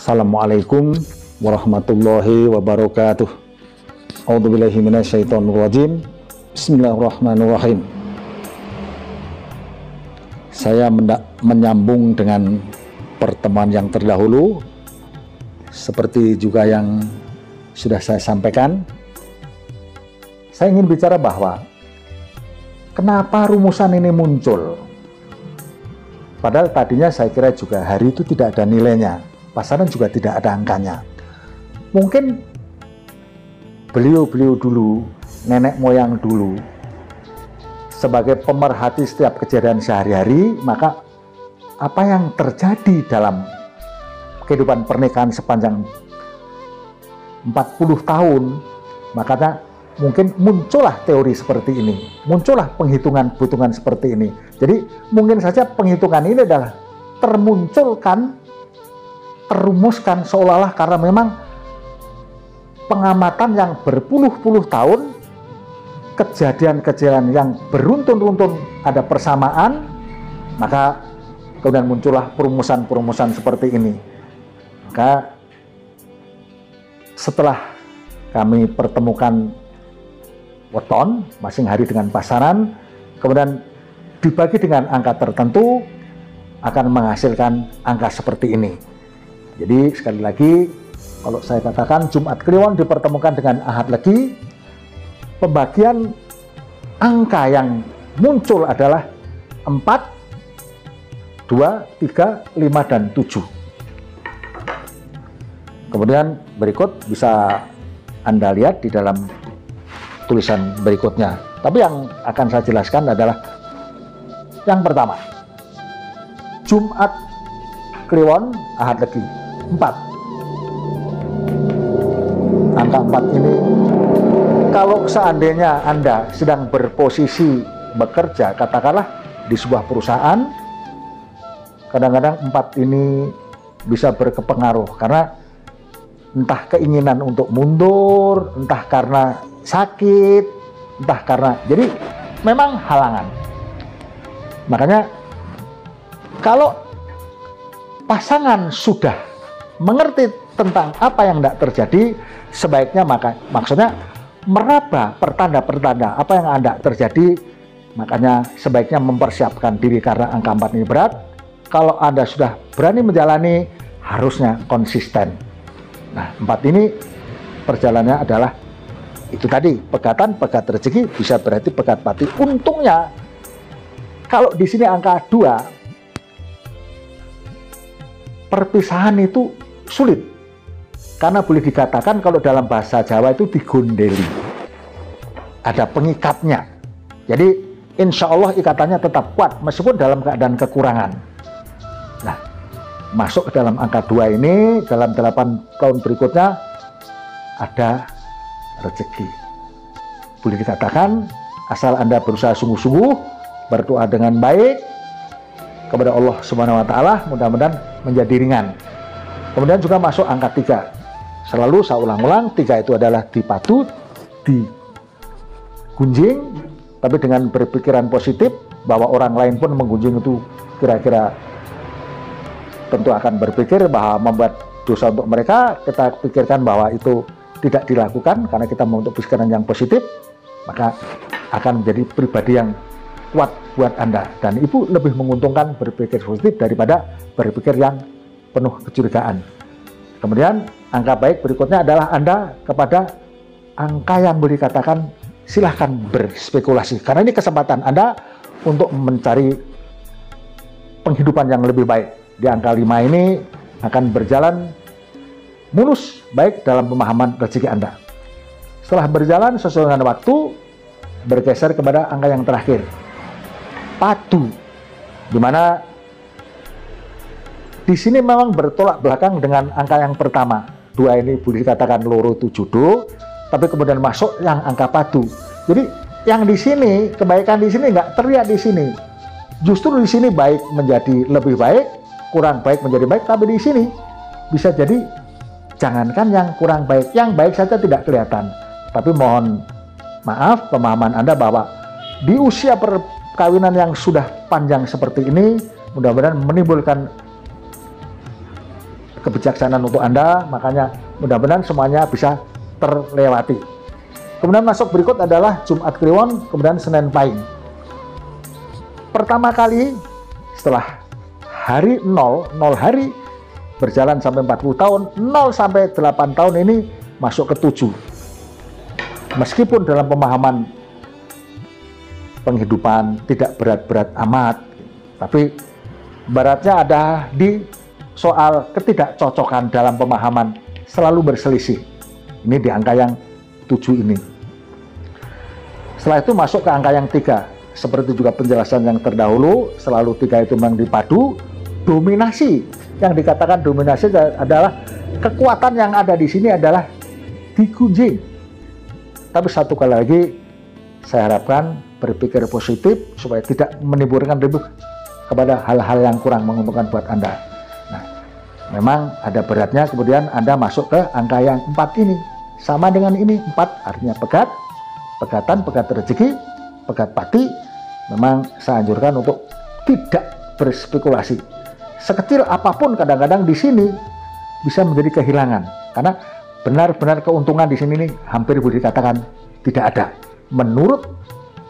Assalamualaikum warahmatullahi wabarakatuh. A'udzubillahi minasyaitonirrajim. Bismillahirrahmanirrahim. Saya menyambung dengan pertemuan yang terdahulu, seperti juga yang sudah saya sampaikan. Saya ingin bicara bahwa kenapa rumusan ini muncul. Padahal tadinya saya kira juga hari itu tidak ada nilainya, pasaran juga tidak ada angkanya. Mungkin beliau-beliau dulu, nenek moyang dulu, sebagai pemerhati setiap kejadian sehari-hari, maka apa yang terjadi dalam kehidupan pernikahan sepanjang 40 tahun, makanya mungkin muncullah teori seperti ini, muncullah penghitungan-hitungan seperti ini. Jadi mungkin saja penghitungan ini adalah terumuskan seolah-olah karena memang pengamatan yang berpuluh-puluh tahun, kejadian-kejadian yang beruntun-untun ada persamaan, maka kemudian muncullah perumusan-perumusan seperti ini. Maka setelah kami pertemukan weton masing hari dengan pasaran, kemudian dibagi dengan angka tertentu, akan menghasilkan angka seperti ini. Jadi sekali lagi, kalau saya katakan Jumat Kliwon dipertemukan dengan Ahad Legi, pembagian angka yang muncul adalah 4, 2, 3, 5, dan 7. Kemudian berikut bisa Anda lihat di dalam tulisan berikutnya. Tapi yang akan saya jelaskan adalah yang pertama, Jumat Kliwon Ahad Legi 4. Angka 4 ini, kalau seandainya Anda sedang berposisi bekerja, katakanlah di sebuah perusahaan, kadang-kadang 4 ini bisa berkepengaruh karena entah keinginan untuk mundur, entah karena sakit, entah karena, jadi memang halangan. Makanya kalau pasangan sudah mengerti tentang apa yang tidak terjadi, sebaiknya maksudnya meraba pertanda-pertanda apa yang tidak terjadi, makanya sebaiknya mempersiapkan diri karena angka 4 ini berat. Kalau Anda sudah berani menjalani, harusnya konsisten. Nah, 4 ini perjalanannya adalah itu tadi, pegatan, pegat rezeki, bisa berarti pegat pati. Untungnya kalau di sini angka 2, perpisahan itu sulit. Karena boleh dikatakan kalau dalam bahasa Jawa itu digondeli. Ada pengikatnya. Jadi insya Allah ikatannya tetap kuat meskipun dalam keadaan kekurangan. Nah, masuk ke dalam angka 2 ini, dalam 8 tahun berikutnya ada rezeki. Boleh dikatakan asal Anda berusaha sungguh-sungguh, berdoa dengan baik kepada Allah Subhanahu wa taala, mudah-mudahan menjadi ringan. Kemudian juga masuk angka 3. Selalu saya ulang-ulang, 3 itu adalah dipatu, digunjing, tapi dengan berpikiran positif bahwa orang lain pun menggunjing itu kira-kira tentu akan berpikir bahwa membuat dosa untuk mereka. Kita pikirkan bahwa itu tidak dilakukan karena kita membentuk pikiran yang positif, maka akan menjadi pribadi yang kuat buat Anda. Dan Ibu lebih menguntungkan berpikir positif daripada berpikir yang penuh kecurigaan. Kemudian angka baik berikutnya adalah Anda kepada angka yang boleh dikatakan silahkan berspekulasi, karena ini kesempatan Anda untuk mencari penghidupan yang lebih baik. Di angka 5 ini akan berjalan mulus baik dalam pemahaman rezeki Anda. Setelah berjalan sesuai dengan waktu, bergeser kepada angka yang terakhir, padu, dimana di sini memang bertolak belakang dengan angka yang pertama. 2 ini boleh dikatakan loro itu jodoh, tapi kemudian masuk yang angka padu. Jadi yang di sini, kebaikan di sini nggak terlihat di sini. Justru di sini baik menjadi lebih baik, kurang baik menjadi baik, tapi di sini bisa jadi jangankan yang kurang baik, yang baik saja tidak kelihatan. Tapi mohon maaf pemahaman Anda bahwa di usia perkawinan yang sudah panjang seperti ini, mudah-mudahan menimbulkan kebijaksanaan untuk Anda, makanya mudah-mudahan semuanya bisa terlewati. Kemudian masuk berikut adalah Jumat Kliwon, kemudian Senin Pahing. Pertama kali setelah hari 0 hari berjalan sampai 40 tahun, 0 sampai 8 tahun ini masuk ke 7. Meskipun dalam pemahaman penghidupan tidak berat-berat amat, tapi beratnya ada di soal ketidakcocokan dalam pemahaman, selalu berselisih. Ini di angka yang 7 ini. Setelah itu masuk ke angka yang 3. Seperti juga penjelasan yang terdahulu, selalu 3 itu memang dipadu. Dominasi, yang dikatakan dominasi adalah kekuatan yang ada di sini adalah digunjing. Tapi satu kali lagi, saya harapkan berpikir positif supaya tidak menimbulkan ribut kepada hal-hal yang kurang menguntungkan buat Anda. Nah, memang ada beratnya, kemudian Anda masuk ke angka yang 4 ini. Sama dengan ini, 4 artinya pegat, pegatan, pegat rezeki, pegat pati. Memang saya anjurkan untuk tidak berspekulasi. Sekecil apapun kadang-kadang di sini bisa menjadi kehilangan. Karena benar-benar keuntungan di sini nih hampir boleh dikatakan tidak ada. Menurut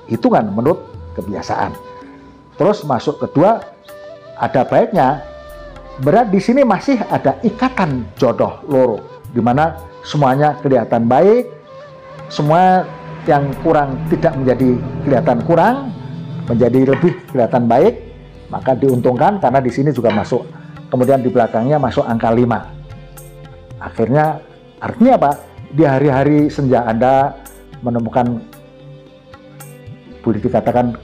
hitungan, menurut kebiasaan. Terus masuk kedua, ada baiknya berat di sini masih ada ikatan jodoh loro, di mana semuanya kelihatan baik, semua yang kurang tidak menjadi kelihatan kurang, menjadi lebih kelihatan baik, maka diuntungkan karena di sini juga masuk. Kemudian di belakangnya masuk angka 5. Akhirnya artinya apa? Di hari-hari senja Anda menemukan, boleh dikatakan,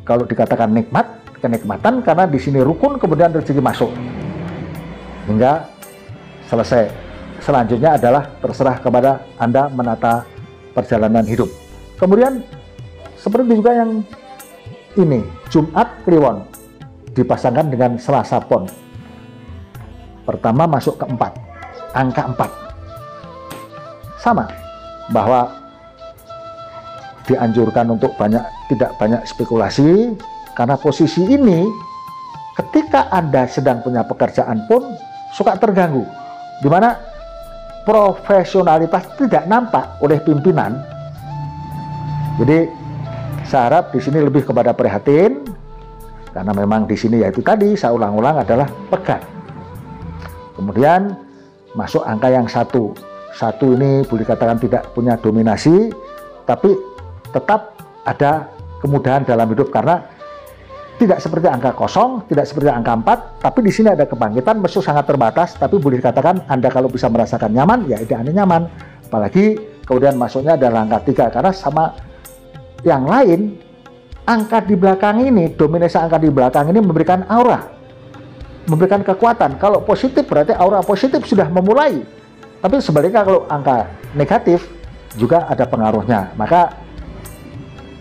kalau dikatakan nikmat, kenikmatan, karena di sini rukun, kemudian rezeki masuk hingga selesai. Selanjutnya adalah terserah kepada Anda menata perjalanan hidup. Kemudian seperti juga yang ini, Jumat Kliwon dipasangkan dengan Selasa Pon. Pertama masuk ke 4, angka 4. Sama, bahwa dianjurkan untuk tidak banyak spekulasi, karena posisi ini ketika Anda sedang punya pekerjaan pun suka terganggu, di mana profesionalitas tidak nampak oleh pimpinan. Jadi saya harap di sini lebih kepada prihatin, karena memang di sini yaitu tadi saya ulang-ulang adalah pegat. Kemudian masuk angka yang 1. 1 ini boleh dikatakan tidak punya dominasi, tapi tetap ada kemudahan dalam hidup karena tidak seperti angka 0, tidak seperti angka 4, tapi di sini ada kebangkitan, meski sangat terbatas, tapi boleh dikatakan Anda kalau bisa merasakan nyaman, ya idealnya nyaman. Apalagi kemudian masuknya adalah angka 3, karena sama yang lain, angka di belakang ini, dominasi angka di belakang ini memberikan aura, memberikan kekuatan. Kalau positif berarti aura positif sudah memulai, tapi sebaliknya kalau angka negatif juga ada pengaruhnya. Maka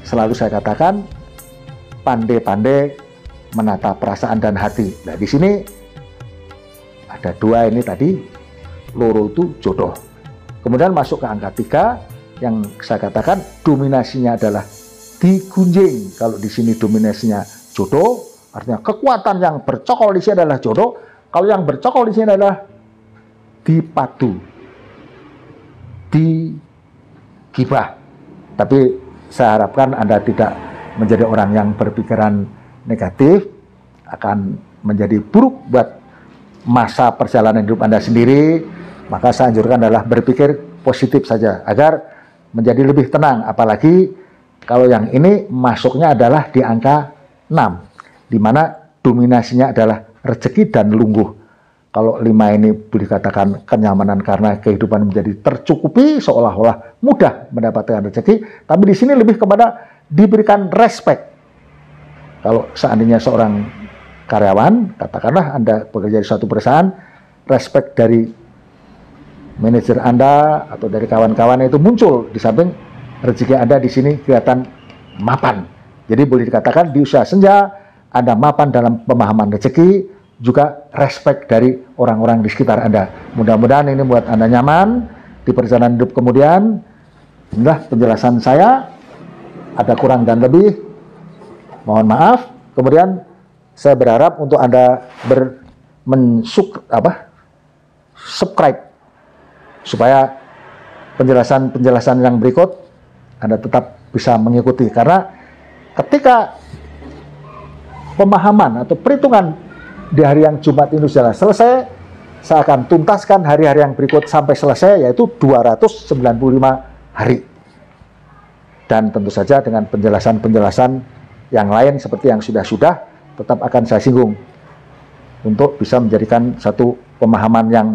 selalu saya katakan, pandai-pandai menata perasaan dan hati. Nah, di sini ada 2 ini tadi, loro itu jodoh. Kemudian masuk ke angka 3, yang saya katakan dominasinya adalah digunjing. Kalau di sini dominasinya jodoh, artinya kekuatan yang bercokol di sini adalah jodoh. Kalau yang bercokol di sini adalah dipadu, digibah. Tapi saya harapkan Anda tidak menjadi orang yang berpikiran negatif, akan menjadi buruk buat masa perjalanan hidup Anda sendiri. Maka saya anjurkan adalah berpikir positif saja agar menjadi lebih tenang. Apalagi kalau yang ini masuknya adalah di angka 6, di mana dominasinya adalah rezeki dan lungguh. Kalau 5 ini boleh dikatakan kenyamanan karena kehidupan menjadi tercukupi, seolah-olah mudah mendapatkan rezeki, tapi di sini lebih kepada diberikan respect. Kalau seandainya seorang karyawan, katakanlah Anda bekerja di suatu perusahaan, respect dari manajer Anda atau dari kawan-kawan itu muncul, di samping rezeki Anda di sini kelihatan mapan. Jadi boleh dikatakan di usia senja Anda mapan dalam pemahaman rezeki, juga respect dari orang-orang di sekitar Anda. Mudah-mudahan ini buat Anda nyaman di perjalanan hidup kemudian. Inilah penjelasan saya. Ada kurang dan lebih, mohon maaf. Kemudian saya berharap untuk Anda subscribe supaya penjelasan-penjelasan yang berikut Anda tetap bisa mengikuti, karena ketika pemahaman atau perhitungan di hari yang Jumat ini sudah selesai, saya akan tuntaskan hari-hari yang berikut sampai selesai, yaitu 295 hari. Dan tentu saja dengan penjelasan-penjelasan yang lain seperti yang sudah-sudah tetap akan saya singgung untuk bisa menjadikan satu pemahaman yang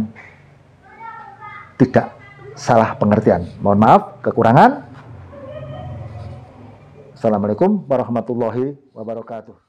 tidak salah pengertian. Mohon maaf kekurangan. Assalamualaikum warahmatullahi wabarakatuh.